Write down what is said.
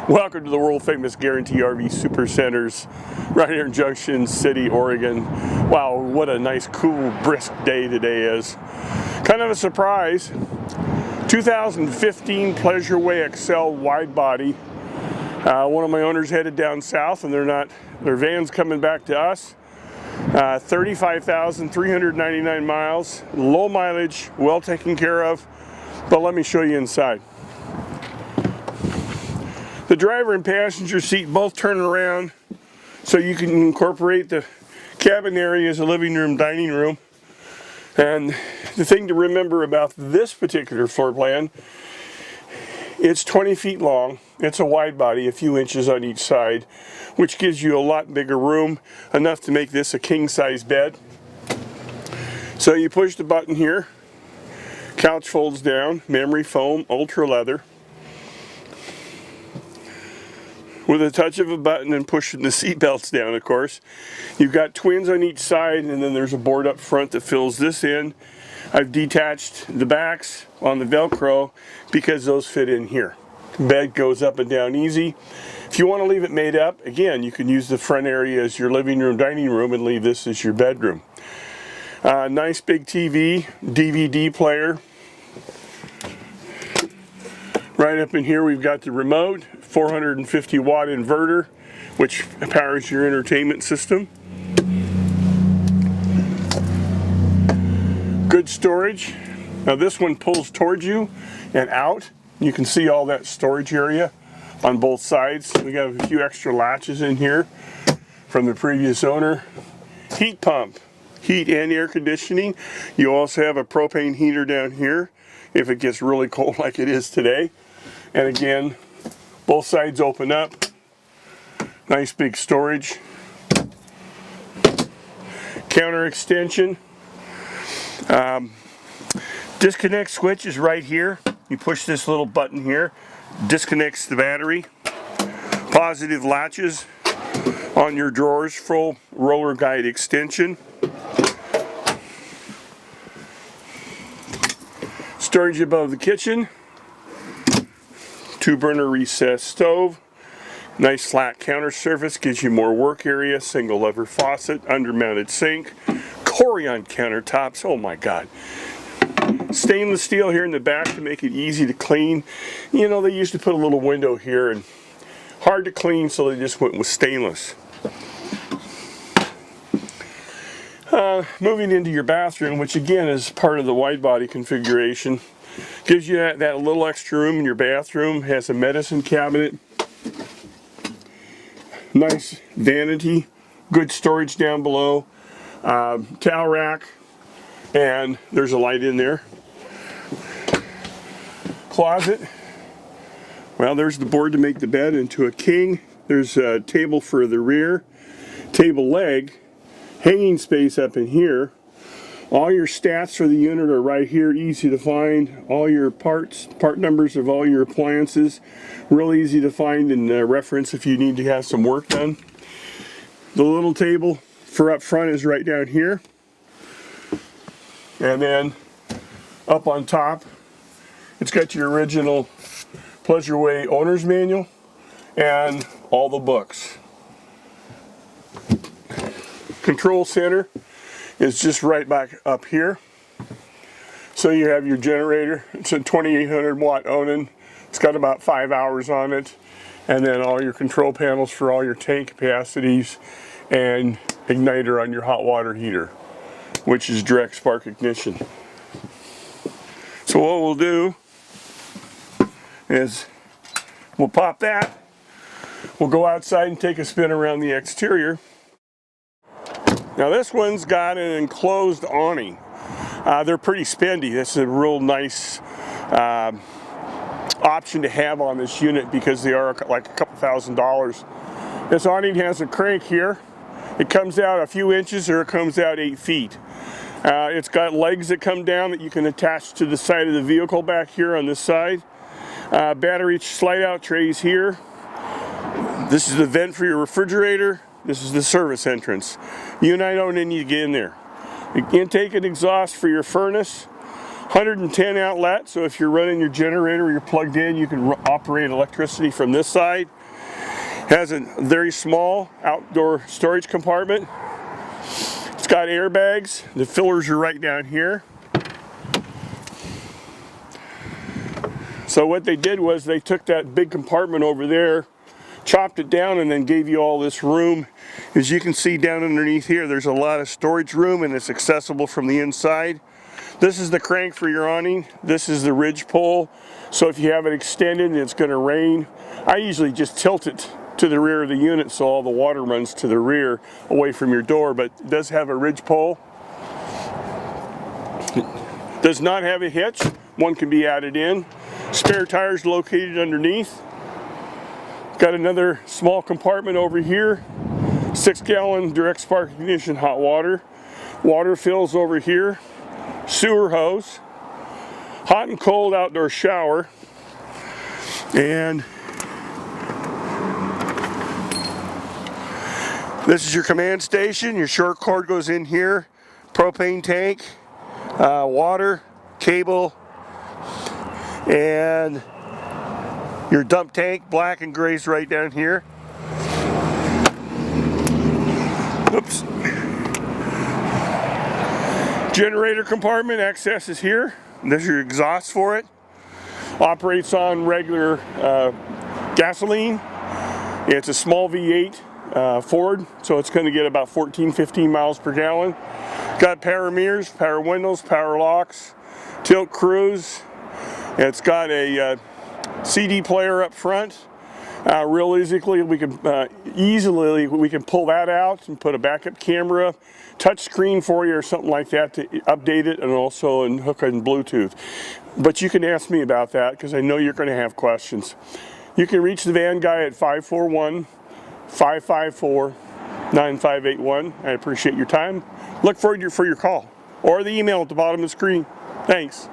Welcome to the world famous Guaranty RV Super Centers right here in Junction City, Oregon. Wow, what a nice, cool, brisk day today is. Kind of a surprise. 2015 Pleasureway XL wide body. One of my owners headed down south and their van's coming back to us. 35,399 miles, low mileage, well taken care of, but let me show you inside. The driver and passenger seat both turn around so you can incorporate the cabin area as a living room, dining room. And the thing to remember about this particular floor plan, it's 20 feet long, it's a wide body, a few inches on each side, which gives you a lot bigger room, enough to make this a king-size bed. So you push the button here, couch folds down, memory foam, ultra leather. With a touch of a button and pushing the seat belts down, of course. You've got twins on each side, and then there's a board up front that fills this in. I've detached the backs on the Velcro because those fit in here. Bed goes up and down easy. If you want to leave it made up, again, you can use the front area as your living room, dining room, and leave this as your bedroom. Nice big TV, DVD player. Right up in here we've got the remote, 450 watt inverter, which powers your entertainment system. Good storage. Now this one pulls towards you and out. You can see all that storage area on both sides. We got a few extra latches in here from the previous owner. Heat pump, heat and air conditioning. You also have a propane heater down here if it gets really cold like it is today. And again, both sides open up. Nice big storage. Counter extension. Disconnect switch is right here. You push this little button here, disconnects the battery. Positive latches on your drawers, full roller guide extension. Storage above the kitchen. 2-burner recessed stove. Nice flat counter surface, gives you more work area. Single lever faucet, under-mounted sink. Corian countertops, oh my God. Stainless steel here in the back to make it easy to clean. You know, they used to put a little window here and hard to clean, so they just went with stainless. Moving into your bathroom, which again is part of the wide body configuration. Gives you that little extra room in your bathroom. Has a medicine cabinet. Nice vanity. Good storage down below. Towel rack. And there's a light in there. Closet. Well, there's the board to make the bed into a king. There's a table for the rear. Table leg. Hanging space up in here. All your stats for the unit are right here, easy to find. All your part numbers of all your appliances, real easy to find and reference if you need to have some work done. The little table for up front is right down here. And then up on top, it's got your original Pleasureway owner's manual and all the books. Control center is just right back up here. So you have your generator. It's a 2800 watt Onan. It's got about 5 hours on it. And then all your control panels for all your tank capacities and igniter on your hot water heater, which is direct spark ignition. So what we'll do is we'll pop that. We'll go outside and take a spin around the exterior. Now this one's got an enclosed awning. They're pretty spendy. This is a real nice option to have on this unit because they are like a couple $1,000s. This awning has a crank here. It comes out a few inches or it comes out 8 feet. It's got legs that come down that you can attach to the side of the vehicle back here on this side. Battery slide out trays here. This is the vent for your refrigerator. This is the service entrance. You and I don't need to get in there. The intake and exhaust for your furnace. 110 outlet, so if you're running your generator or you're plugged in, you can operate electricity from this side. Has a very small outdoor storage compartment. It's got airbags. The fillers are right down here. So what they did was they took that big compartment over there, chopped it down, and then gave you all this room. As you can see down underneath here, there's a lot of storage room, and it's accessible from the inside. This is the crank for your awning. This is the ridge pole. So if you have it extended and it's going to rain, I usually just tilt it to the rear of the unit so all the water runs to the rear away from your door, but it does have a ridge pole. It does not have a hitch. One can be added in. Spare tires located underneath. Got another small compartment over here. 6-gallon direct spark ignition hot water. Water fills over here. Sewer hose. Hot and cold outdoor shower. And this is your command station. Your short cord goes in here. Propane tank, water, cable, and your dump tank, black and gray, is right down here. Oops. Generator compartment access is here. This is your exhaust for it. Operates on regular gasoline. It's a small V8 Ford, so it's going to get about 14-15 miles per gallon. Got power mirrors, power windows, power locks, tilt cruise. It's got a CD player up front. Real easily we can pull that out and put a backup camera, touch screen for you or something like that to update it, and also hook in Bluetooth. But you can ask me about that because I know you're going to have questions. You can reach the van guy at 541-554-9581. I appreciate your time. Look forward for your call or the email at the bottom of the screen. Thanks.